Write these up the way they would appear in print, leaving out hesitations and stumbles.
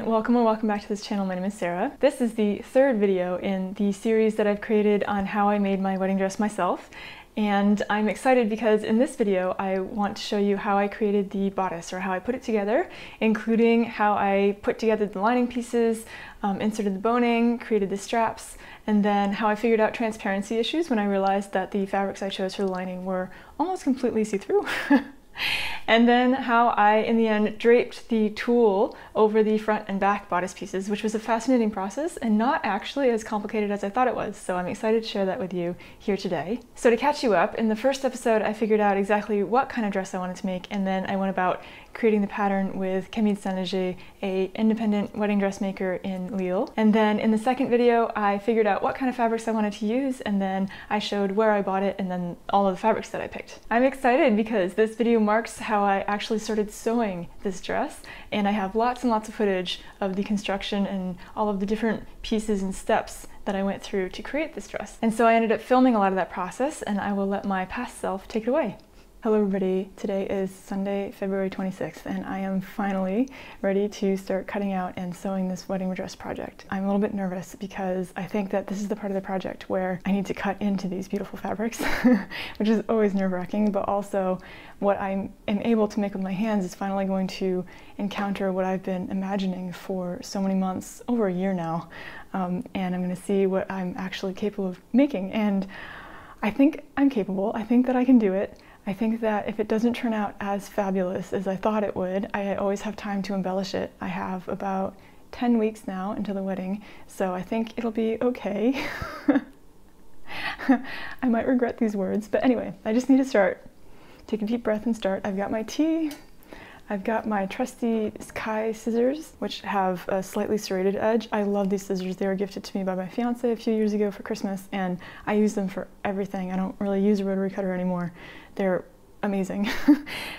everyone, welcome or welcome back to this channel. My name is Sarah. This is the third video in the series that I've created on how I made my wedding dress myself. And I'm excited because in this video I want to show you how I created the bodice, or how I put it together, including how I put together the lining pieces, inserted the boning, created the straps, and then how I figured out transparency issues when I realized that the fabrics I chose for the lining were almost completely see-through. And then how I, in the end, draped the tulle over the front and back bodice pieces, which was a fascinating process and not actually as complicated as I thought it was. So I'm excited to share that with you here today. So to catch you up, in the first episode I figured out exactly what kind of dress I wanted to make, and then I went about creating the pattern with Camille Saint-Léger, an independent wedding dressmaker in Lille. And then in the second video I figured out what kind of fabrics I wanted to use, and then I showed where I bought it and then all of the fabrics that I picked. I'm excited because this video marks how I actually started sewing this dress, and I have lots and lots of footage of the construction and all of the different pieces and steps that I went through to create this dress. And so I ended up filming a lot of that process, and I will let my past self take it away. Hello everybody, today is Sunday, February 26th, and I am finally ready to start cutting out and sewing this wedding dress project. I'm a little bit nervous because I think that this is the part of the project where I need to cut into these beautiful fabrics, which is always nerve-wracking, but also what I am able to make with my hands is finally going to encounter what I've been imagining for so many months, over a year now, and I'm going to see what I'm actually capable of making. And I think I'm capable. I think that I can do it. I think that if it doesn't turn out as fabulous as I thought it would, I always have time to embellish it. I have about 10 weeks now until the wedding, so I think it'll be okay. I might regret these words, but anyway, I just need to start. Take a deep breath and start. I've got my tea. I've got my trusty Kai scissors, which have a slightly serrated edge. I love these scissors. They were gifted to me by my fiance a few years ago for Christmas, and I use them for everything. I don't really use a rotary cutter anymore. They're amazing.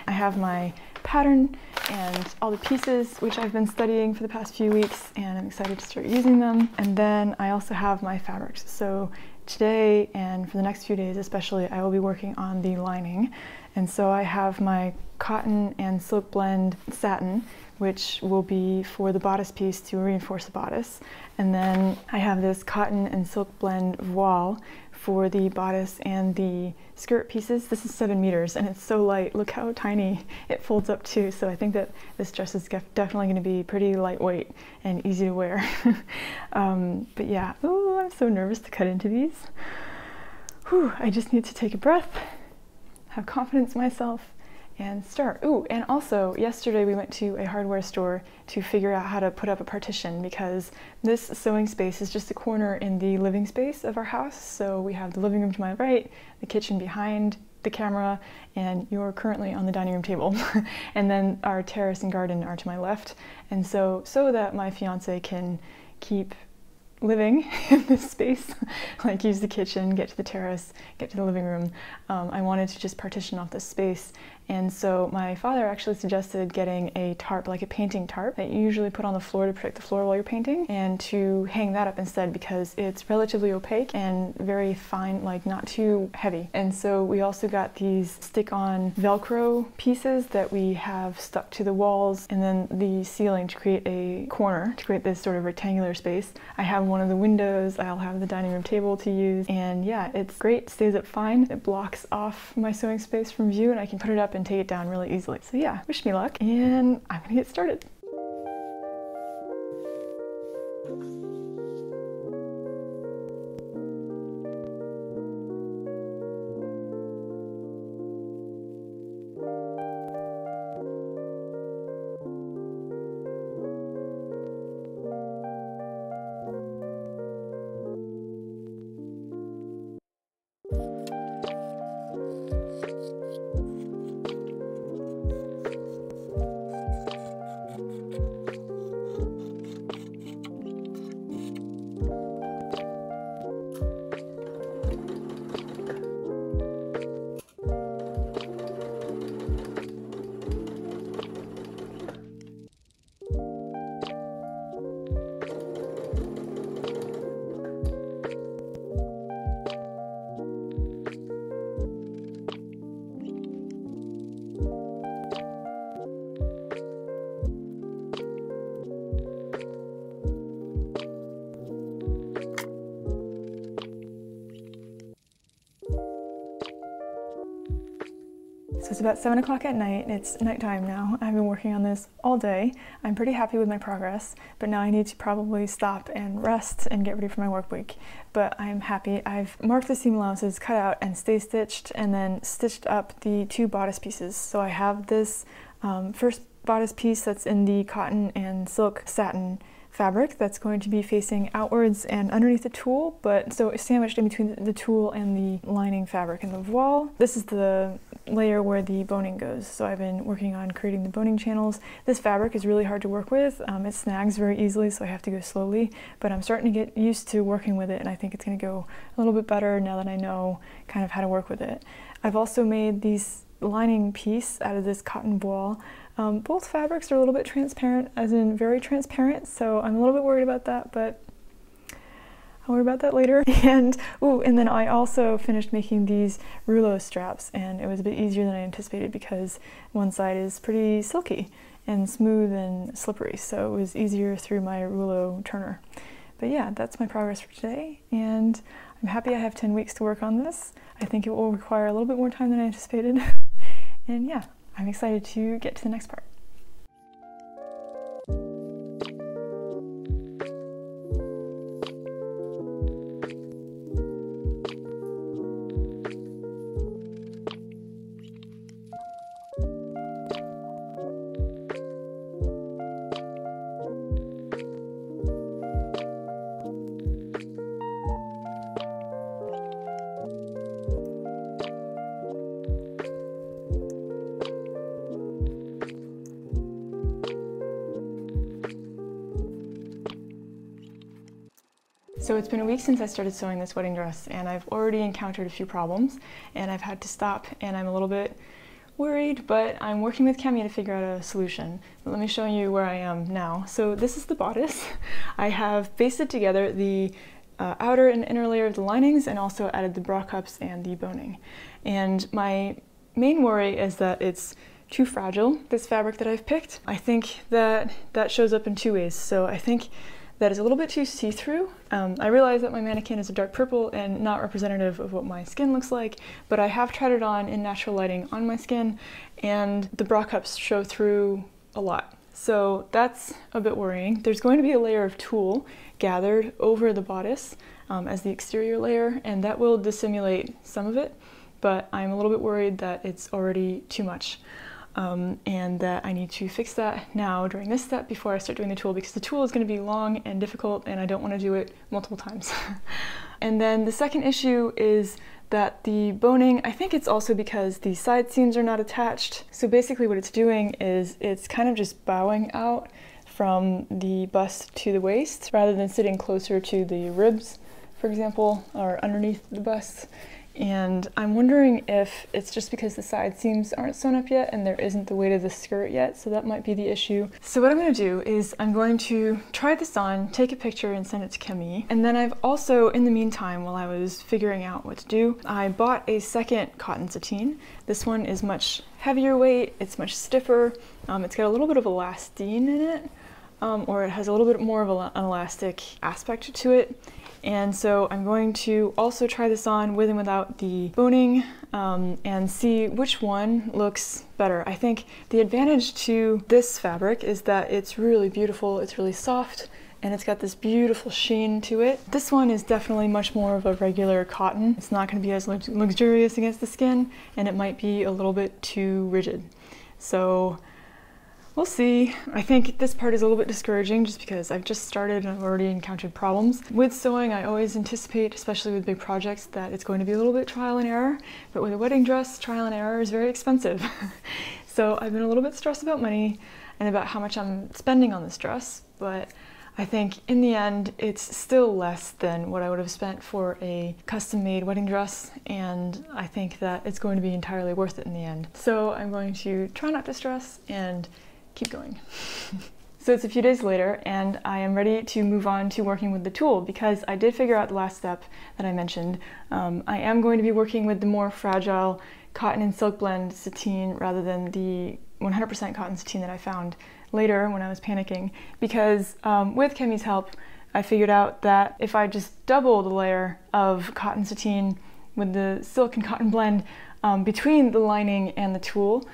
I have my pattern and all the pieces, which I've been studying for the past few weeks, and I'm excited to start using them. And then I also have my fabrics. So today and for the next few days especially, I will be working on the lining. And so I have my cotton and silk blend satin, which will be for the bodice piece to reinforce the bodice. And then I have this cotton and silk blend voile for the bodice and the skirt pieces. This is 7 meters and it's so light. Look how tiny it folds up too. So I think that this dress is definitely going to be pretty lightweight and easy to wear. But yeah, oh, I'm so nervous to cut into these. Whew, I just need to take a breath, have confidence in myself, and start. Ooh, and also yesterday we went to a hardware store to figure out how to put up a partition, because this sewing space is just a corner in the living space of our house. So we have the living room to my right, the kitchen behind the camera, and you're currently on the dining room table. And then our terrace and garden are to my left. And so that my fiance can keep living in this space, like use the kitchen, get to the terrace, get to the living room, I wanted to just partition off this space. And so my father actually suggested getting a tarp, like a painting tarp that you usually put on the floor to protect the floor while you're painting, and to hang that up instead because it's relatively opaque and very fine, like not too heavy. And so we also got these stick-on Velcro pieces that we have stuck to the walls and then the ceiling to create a corner, to create this sort of rectangular space. I have one of the windows, I'll have the dining room table to use, and yeah, it's great, stays up fine. It blocks off my sewing space from view and I can put it up and take it down really easily. So yeah, wish me luck, and I'm gonna get started. So it's about 7 o'clock at night. It's nighttime now. I've been working on this all day. I'm pretty happy with my progress, but now I need to probably stop and rest and get ready for my work week. But I'm happy. I've marked the seam allowances, cut out and stay stitched, and then stitched up the 2 bodice pieces. So I have this first bodice piece that's in the cotton and silk satin fabric that's going to be facing outwards and underneath the tulle, but so it's sandwiched in between the tulle and the lining fabric and the voile. This is the layer where the boning goes. So I've been working on creating the boning channels. This fabric is really hard to work with. It snags very easily, so I have to go slowly, but I'm starting to get used to working with it, and I think it's going to go a little bit better now that I know kind of how to work with it. I've also made these lining piece out of this cotton voile. Both fabrics are a little bit transparent, as in very transparent, so I'm a little bit worried about that, but I'll worry about that later. And then I also finished making these rouleau straps, and it was a bit easier than I anticipated because one side is pretty silky and smooth and slippery, so it was easier through my rouleau turner. But yeah, that's my progress for today, and I'm happy I have 10 weeks to work on this. I think it will require a little bit more time than I anticipated. And yeah, I'm excited to get to the next part. So it's been a week since I started sewing this wedding dress, and I've already encountered a few problems, and I've had to stop, and I'm a little bit worried, but I'm working with Kemi to figure out a solution. But let me show you where I am now. So this is the bodice. I have basted together the outer and inner layer of the linings, and also added the bra cups and the boning. And my main worry is that it's too fragile, this fabric that I've picked. I think that shows up in 2 ways. So I think that is a little bit too see-through. I realize that my mannequin is a dark purple and not representative of what my skin looks like, but I have tried it on in natural lighting on my skin, and the bra cups show through a lot. So that's a bit worrying. There's going to be a layer of tulle gathered over the bodice as the exterior layer, and that will dissimulate some of it, but I'm a little bit worried that it's already too much. And that I need to fix that now during this step before I start doing the tulle, because the tulle is going to be long and difficult and I don't want to do it multiple times. And then the second issue is that the boning, I think it's also because the side seams are not attached. So basically what it's doing is it's kind of just bowing out from the bust to the waist rather than sitting closer to the ribs, for example, or underneath the bust. And I'm wondering if it's just because the side seams aren't sewn up yet and there isn't the weight of the skirt yet, so that might be the issue. So what I'm going to do is I'm going to try this on, take a picture and send it to Kemi. And then I've also, in the meantime, while I was figuring out what to do, I bought a second cotton sateen. This one is much heavier weight, it's much stiffer, it's got a little bit of elastine in it, or it has a little bit more of an elastic aspect to it. And so I'm going to also try this on with and without the boning and see which one looks better. I think the advantage to this fabric is that it's really beautiful, it's really soft, and it's got this beautiful sheen to it. This one is definitely much more of a regular cotton. It's not going to be as luxurious against the skin, and it might be a little bit too rigid. So we'll see. I think this part is a little bit discouraging just because I've just started and I've already encountered problems. With sewing, I always anticipate, especially with big projects, that it's going to be a little bit trial and error, but with a wedding dress, trial and error is very expensive. So I've been a little bit stressed about money and about how much I'm spending on this dress, but I think in the end it's still less than what I would have spent for a custom-made wedding dress, and I think that it's going to be entirely worth it in the end. So I'm going to try not to stress and keep going. So it's a few days later and I am ready to move on to working with the tulle, because I did figure out the last step that I mentioned. I am going to be working with the more fragile cotton and silk blend sateen rather than the 100% cotton sateen that I found later when I was panicking, because with Kemi's help I figured out that if I just double the layer of cotton sateen with the silk and cotton blend, between the lining and the tulle.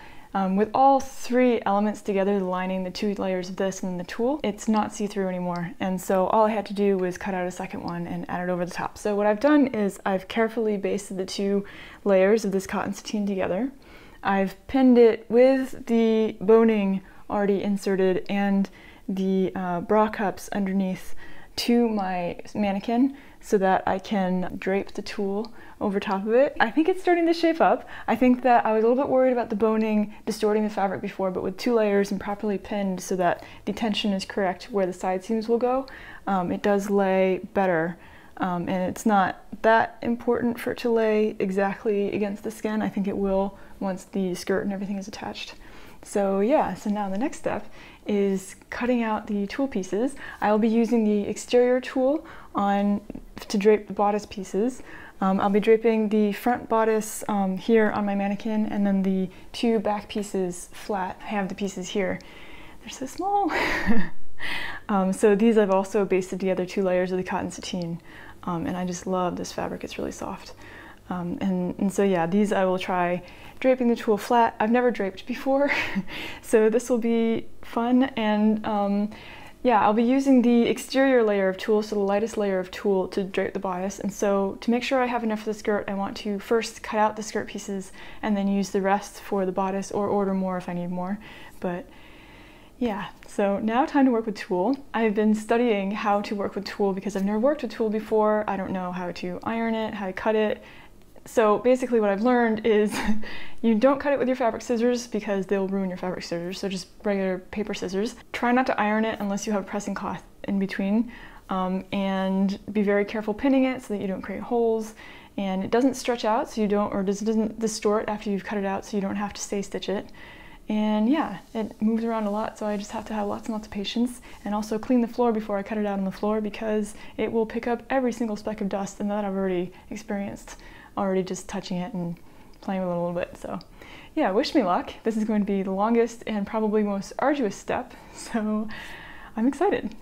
With all three elements together, the lining, the two layers of this, and the tulle, it's not see-through anymore. And so all I had to do was cut out a second one and add it over the top. So what I've done is I've carefully basted the two layers of this cotton sateen together. I've pinned it with the boning already inserted and the bra cups underneath to my mannequin so that I can drape the tulle over top of it. I think it's starting to shape up. I think that I was a little bit worried about the boning distorting the fabric before, but with two layers and properly pinned so that the tension is correct where the side seams will go, it does lay better. And it's not that important for it to lay exactly against the skin. I think it will once the skirt and everything is attached. So yeah, so now the next step is cutting out the tulle pieces. I will be using the exterior tulle to drape the bodice pieces. I'll be draping the front bodice here on my mannequin, and then the two back pieces flat. I have the pieces here. They're so small. So these I've also basted together two layers of the cotton sateen, and I just love this fabric. It's really soft. And so yeah, these I will try draping the tulle flat. I've never draped before, so this will be fun. And yeah, I'll be using the exterior layer of tulle, so the lightest layer of tulle, to drape the bodice. And so to make sure I have enough for the skirt, I want to first cut out the skirt pieces and then use the rest for the bodice, or order more if I need more. But yeah, so now time to work with tulle. I've been studying how to work with tulle because I've never worked with tulle before. I don't know how to iron it, how to cut it. So basically what I've learned is you don't cut it with your fabric scissors because they'll ruin your fabric scissors, so just regular paper scissors. Try not to iron it unless you have a pressing cloth in between, and be very careful pinning it so that you don't create holes, and it doesn't stretch out so you don't, or doesn't distort after you've cut it out so you don't have to stay stitch it. And yeah, it moves around a lot, so I just have to have lots and lots of patience, and also clean the floor before I cut it out on the floor because it will pick up every single speck of dust, and that I've already experienced, already just touching it and playing with it a little bit. So yeah, wish me luck. This is going to be the longest and probably most arduous step, so I'm excited.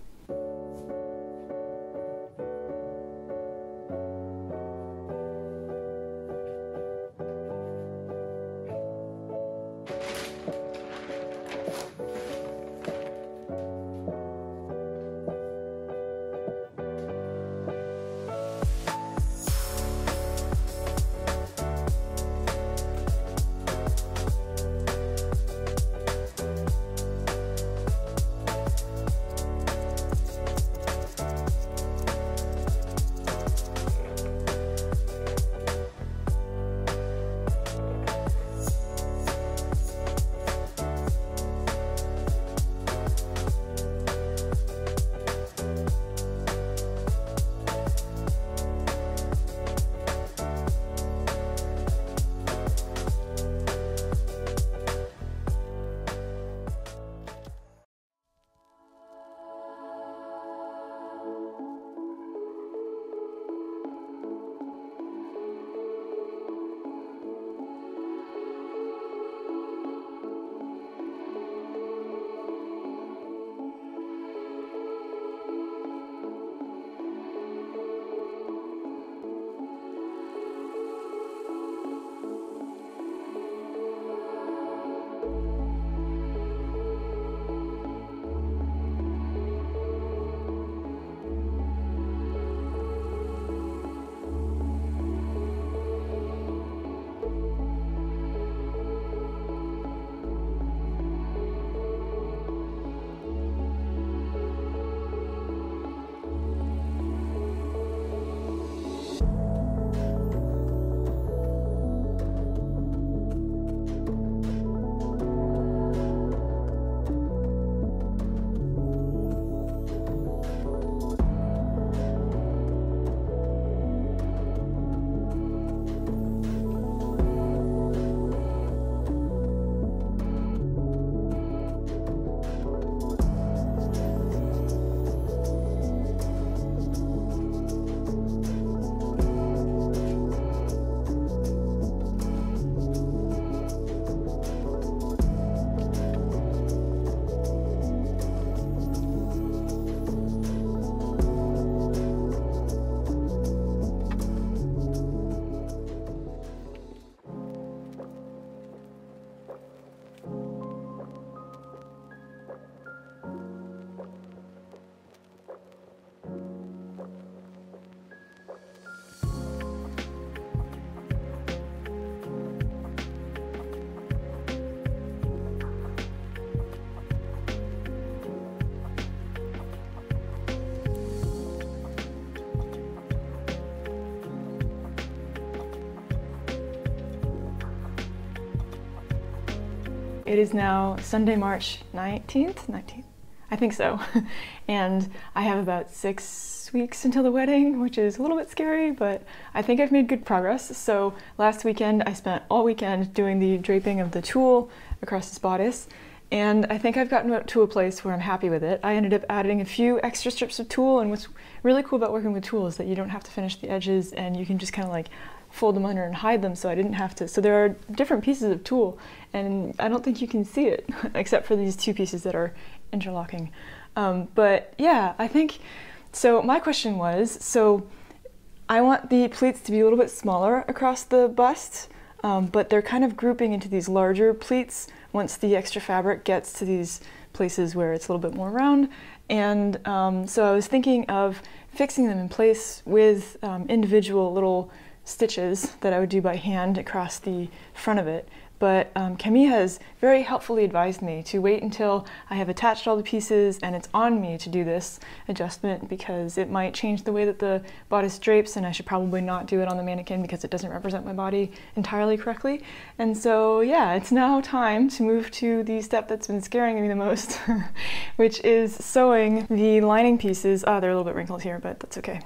It is now Sunday, March 19th? I think so. And I have about 6 weeks until the wedding, which is a little bit scary, but I think I've made good progress. So last weekend, I spent all weekend doing the draping of the tulle across this bodice, and I think I've gotten to a place where I'm happy with it. I ended up adding a few extra strips of tulle, and what's really cool about working with tulle is that you don't have to finish the edges, and you can just kind of like fold them under and hide them, so I didn't have to. So there are different pieces of tulle, and I don't think you can see it, except for these 2 pieces that are interlocking. But yeah, I think, so my question was, so I want the pleats to be a little bit smaller across the bust, but they're kind of grouping into these larger pleats once the extra fabric gets to these places where it's a little bit more round. And so I was thinking of fixing them in place with individual little stitches that I would do by hand across the front of it. But Camille has very helpfully advised me to wait until I have attached all the pieces and it's on me to do this adjustment, because it might change the way that the bodice drapes, and I should probably not do it on the mannequin because it doesn't represent my body entirely correctly. And so yeah, it's now time to move to the step that's been scaring me the most, which is sewing the lining pieces. They're a little bit wrinkled here, but that's okay.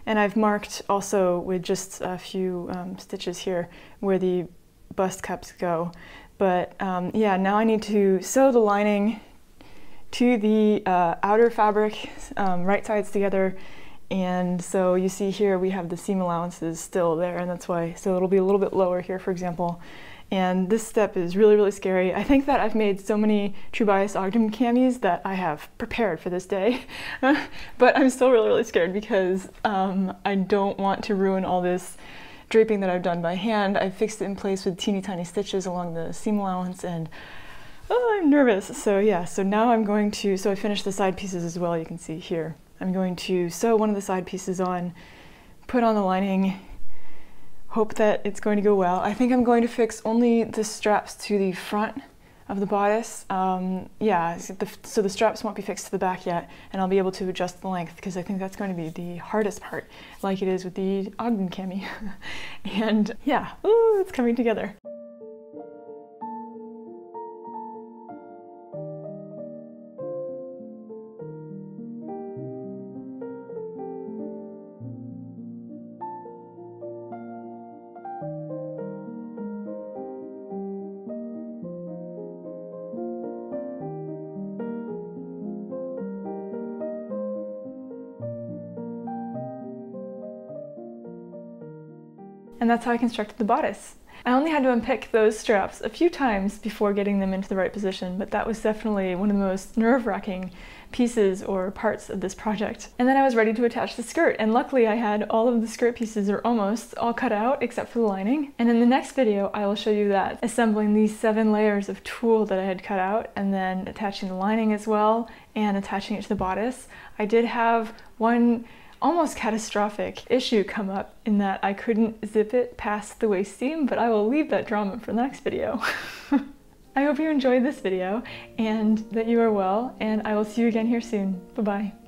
And I've marked also with just a few stitches here where the bust cups go. But yeah, now I need to sew the lining to the outer fabric, right sides together. And so you see here we have the seam allowances still there, and that's why, so it'll be a little bit lower here, for example. And this step is really, really scary. I think that I've made so many True Bias Ogden camis that I have prepared for this day. But I'm still really, really scared because I don't want to ruin all this draping that I've done by hand. I fixed it in place with teeny tiny stitches along the seam allowance, and I'm nervous. So yeah, so now I'm going to, so I finished the side pieces as well, you can see here. I'm going to sew one of the side pieces on, put on the lining, hope that it's going to go well. I think I'm going to fix only the straps to the front of the bodice. Yeah, so the straps won't be fixed to the back yet, and I'll be able to adjust the length, because I think that's going to be the hardest part, like it is with the Ogden cami. And yeah, ooh, it's coming together. And that's how I constructed the bodice. I only had to unpick those straps a few times before getting them into the right position, but that was definitely one of the most nerve-wracking pieces or parts of this project. And then I was ready to attach the skirt, and luckily I had all of the skirt pieces, or almost, all cut out except for the lining. And in the next video I will show you that, assembling these 7 layers of tulle that I had cut out, and then attaching the lining as well, and attaching it to the bodice. I did have one almost catastrophic issue come up in that I couldn't zip it past the waist seam, but I will leave that drama for the next video. I hope you enjoyed this video and that you are well, and I will see you again here soon. Bye-bye.